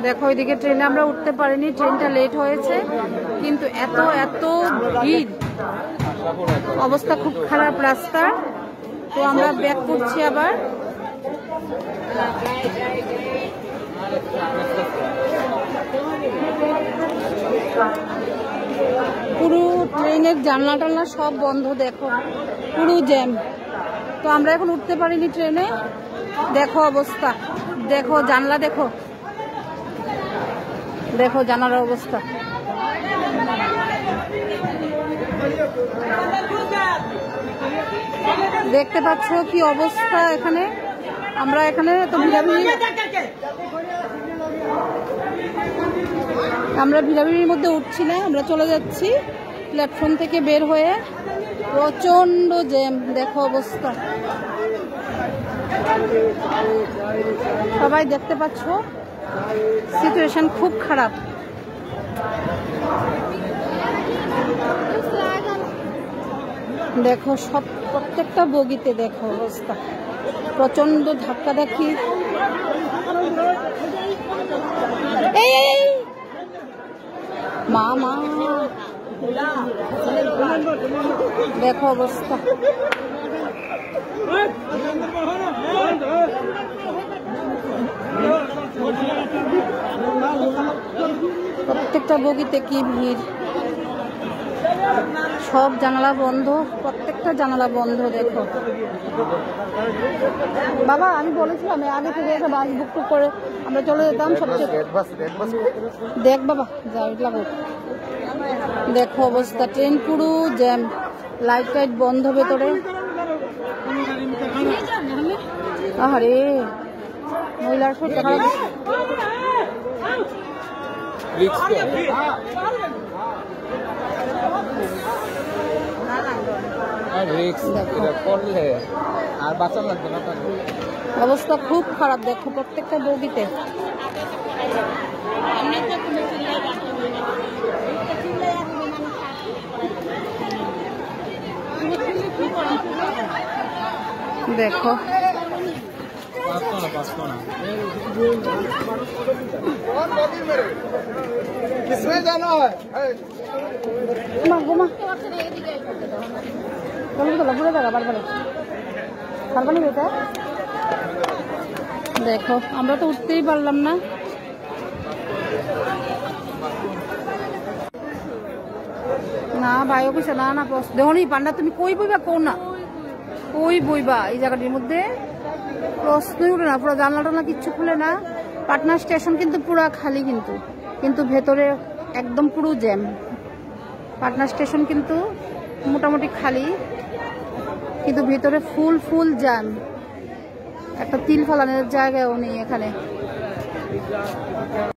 দেখো ওইদিকে ট্রেনে আমরা উঠতে পারিনি, ট্রেনটা লেট হয়েছে, কিন্তু এত এত ভিড়, অবস্থা খুব খারাপ রাস্তা। তো আমরা ব্যাক করছি আবার। পুরো ট্রেনের জানলা টানলা সব বন্ধ, দেখো পুরো জ্যাম। তো আমরা এখন উঠতে পারিনি ট্রেনে, দেখো অবস্থা, দেখো জানলা, দেখো দেখো জানালার অবস্থা। দেখতে পাচ্ছ কি অবস্থা এখানে। আমরা এখানে তো ভিড়াভিড়ির মধ্যে উঠছি না, আমরা চলে যাচ্ছি প্ল্যাটফর্ম থেকে বের হয়ে। প্রচন্ড জ্যাম, দেখো অবস্থা। সবাই দেখতে পাচ্ছ সিচুয়েশন খুব খারাপ। দেখো সব প্রত্যেকটা বগিতে দেখো অবস্থা, প্রচন্ড ধাক্কা দেখি। মা মা দেখো অবস্থা। প্রত্যেকটা বগিতে কি ভিড়, সব জানালা বন্ধ, প্রত্যেকটা জানালা বন্ধ। দেখো বাবা, আমি বলেছিলাম আগে থেকে একটা বাস বুক করে আমরা চলে যেতাম সবচেয়ে। দেখ বাবা, যা লাগো। দেখো অবস্থা, ট্রেন পুরো জ্যাম, লাইট টাইট বন্ধ ভেতরে। আরে মহিলার খুব টাকা অবস্থা খুব খারাপ। দেখো প্রত্যেকটা বগিতে। দেখো किसमें जाना है? দেখো আমরা তো উঠতেই পারলাম না। না ভাই অফিসে না না দেখো নি পান্ডা, তুমি কই বইবা কো না, কই বইবা এই জায়গাটির মধ্যে? প্রশ্নই উঠে না, পুরো জানলা টানলা কিচ্ছু খুলে না। পাটনা স্টেশন কিন্তু পুরো খালি, কিন্তু ভেতরে একদম পুরো জ্যাম। পাটনা স্টেশন কিন্তু মোটামুটি খালি, কিন্তু ভেতরে ফুল জ্যাম। একটা তিল ফলানোর জায়গাও নেই এখানে।